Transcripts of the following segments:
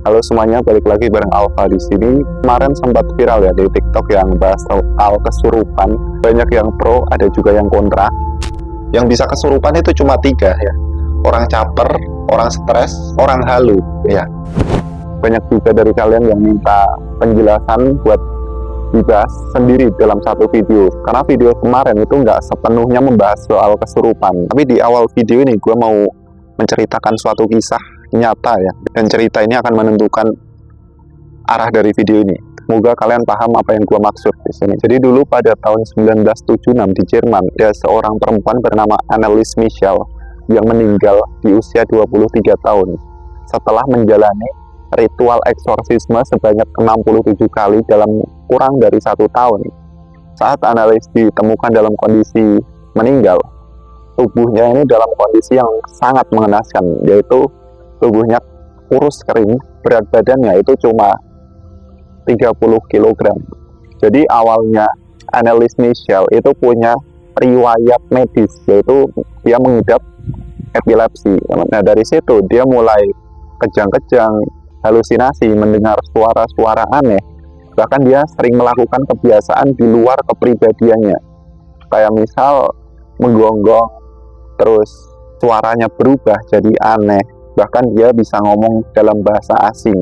Halo semuanya, balik lagi bareng Alfa di sini. Kemarin sempat viral ya di TikTok yang bahas soal kesurupan. Banyak yang pro, ada juga yang kontra. Yang bisa kesurupan itu cuma 3 ya. Orang caper, orang stres, orang halu ya. Banyak juga dari kalian yang minta penjelasan buat dibahas sendiri dalam satu video. Karena video kemarin itu nggak sepenuhnya membahas soal kesurupan. Tapi di awal video ini gue mau menceritakan suatu kisah nyata ya, dan cerita ini akan menentukan arah dari video ini. Semoga kalian paham apa yang gue maksud di sini. Jadi dulu pada tahun 1976 di Jerman ada seorang perempuan bernama Annelies Michel yang meninggal di usia 23 tahun setelah menjalani ritual eksorsisme sebanyak 67 kali dalam kurang dari 1 tahun. Saat Annelies ditemukan dalam kondisi meninggal, tubuhnya ini dalam kondisi yang sangat mengenaskan, yaitu tubuhnya kurus kering, berat badannya itu cuma 30 kg. Jadi awalnya Annelies Michel itu punya riwayat medis, yaitu dia mengidap epilepsi. Nah dari situ dia mulai kejang-kejang, halusinasi, mendengar suara-suara aneh. Bahkan dia sering melakukan kebiasaan di luar kepribadiannya, kayak misal menggonggong, terus suaranya berubah jadi aneh. Bahkan dia bisa ngomong dalam bahasa asing.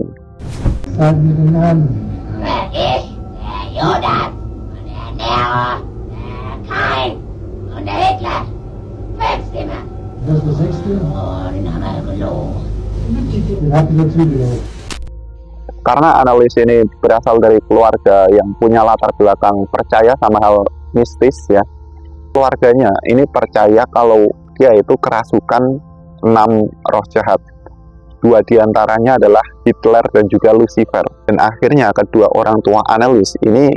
Karena Annelies ini berasal dari keluarga yang punya latar belakang percaya sama hal mistis ya. Keluarganya ini percaya kalau dia itu kerasukan 6 roh jahat. 2 diantaranya adalah Hitler dan juga Lucifer. Dan akhirnya kedua orang tua Annelies ini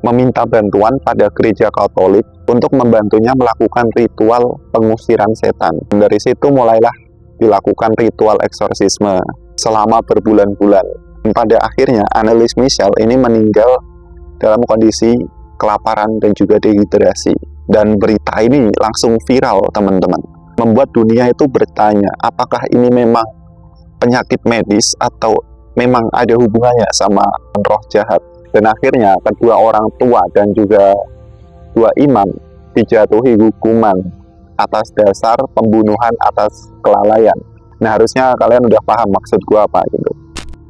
meminta bantuan pada gereja Katolik untuk membantunya melakukan ritual pengusiran setan. Dan dari situ mulailah dilakukan ritual eksorsisme selama berbulan-bulan. Dan pada akhirnya Annelies Michel ini meninggal dalam kondisi kelaparan dan juga dehidrasi. Dan berita ini langsung viral, teman-teman. Membuat dunia itu bertanya, apakah ini memang penyakit medis atau memang ada hubungannya sama roh jahat. Dan akhirnya kedua orang tua dan juga 2 imam dijatuhi hukuman atas dasar pembunuhan atas kelalaian. Nah harusnya kalian udah paham maksud gua apa gitu.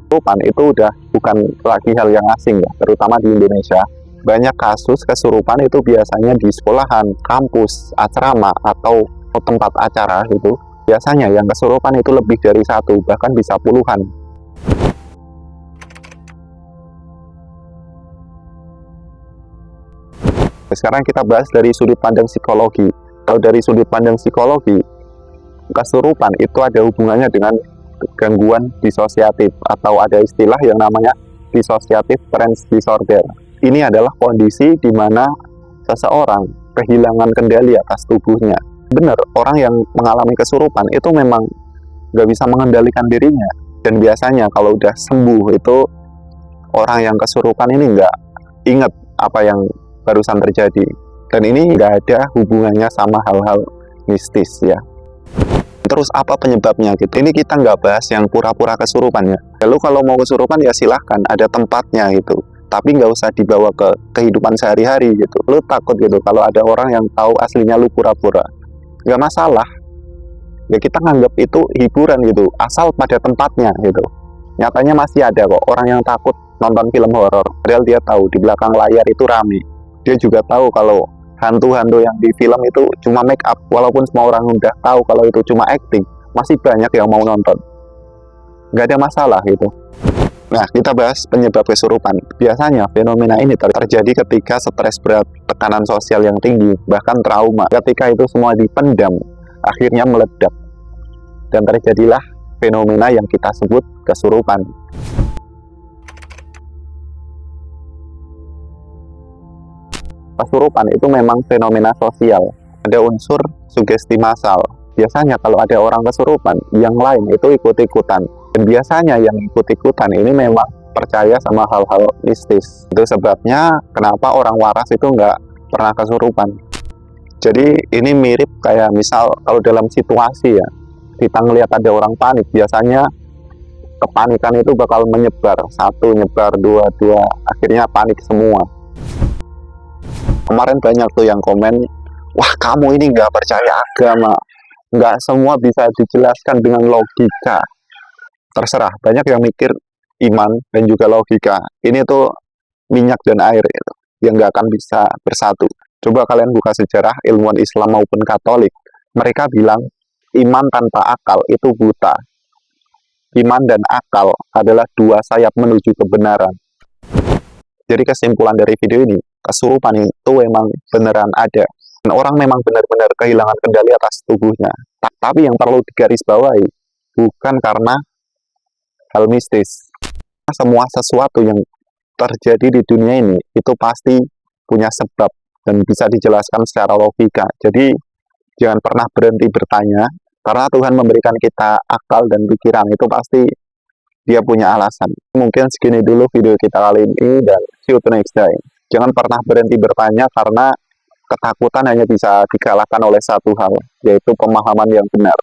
Kesurupan itu udah bukan lagi hal yang asing ya, terutama di Indonesia. Banyak kasus kesurupan itu biasanya di sekolahan, kampus, asrama, atau tempat acara gitu. Biasanya yang kesurupan itu lebih dari 1, bahkan bisa puluhan. Sekarang kita bahas dari sudut pandang psikologi. Kalau dari sudut pandang psikologi, kesurupan itu ada hubungannya dengan gangguan disosiatif, atau ada istilah yang namanya dissociative trance disorder. Ini adalah kondisi di mana seseorang kehilangan kendali atas tubuhnya. Benar, orang yang mengalami kesurupan itu memang nggak bisa mengendalikan dirinya. Dan biasanya kalau udah sembuh itu orang yang kesurupan ini nggak ingat apa yang barusan terjadi. Dan ini nggak ada hubungannya sama hal-hal mistis ya. Terus apa penyebabnya gitu? Ini kita nggak bahas yang pura-pura kesurupan ya. Lalu kalau mau kesurupan ya silahkan, ada tempatnya gitu. Tapi nggak usah dibawa ke kehidupan sehari-hari gitu. Lu takut gitu kalau ada orang yang tahu aslinya lu pura-pura. Nggak masalah ya, kita nganggap itu hiburan gitu, asal pada tempatnya gitu. Nyatanya masih ada kok orang yang takut nonton film horor, padahal dia tahu di belakang layar itu rame. Dia juga tahu kalau hantu-hantu yang di film itu cuma make up, walaupun semua orang udah tahu kalau itu cuma acting, masih banyak yang mau nonton. Nggak ada masalah gitu. Nah, kita bahas penyebab kesurupan. Biasanya fenomena ini terjadi ketika stres berat, tekanan sosial yang tinggi, bahkan trauma. Ketika itu semua dipendam, akhirnya meledak. Dan terjadilah fenomena yang kita sebut kesurupan. Kesurupan itu memang fenomena sosial. Ada unsur sugesti massal. Biasanya kalau ada orang kesurupan, yang lain itu ikut-ikutan. Dan biasanya yang ikut-ikutan ini memang percaya sama hal-hal mistis. Itu sebabnya kenapa orang waras itu nggak pernah kesurupan. Jadi ini mirip kayak misal kalau dalam situasi ya, kita ngelihat ada orang panik, biasanya kepanikan itu bakal menyebar, satu nyebar, dua, akhirnya panik semua. Kemarin banyak tuh yang komen, wah kamu ini nggak percaya agama, nggak semua bisa dijelaskan dengan logika. Terserah, banyak yang mikir iman dan juga logika ini tuh minyak dan air itu yang nggak akan bisa bersatu. Coba kalian buka sejarah ilmuwan Islam maupun Katolik, mereka bilang iman tanpa akal itu buta. Iman dan akal adalah dua sayap menuju kebenaran. Jadi kesimpulan dari video ini, kesurupan itu memang beneran ada. Dan orang memang benar-benar kehilangan kendali atas tubuhnya. Tapi yang perlu digarisbawahi, bukan karena hal mistis. Semua sesuatu yang terjadi di dunia ini, itu pasti punya sebab dan bisa dijelaskan secara logika. Jadi, jangan pernah berhenti bertanya, karena Tuhan memberikan kita akal dan pikiran, itu pasti dia punya alasan. Mungkin segini dulu video kita kali ini, dan see you to next time. Jangan pernah berhenti bertanya, karena ketakutan hanya bisa dikalahkan oleh satu hal, yaitu pemahaman yang benar.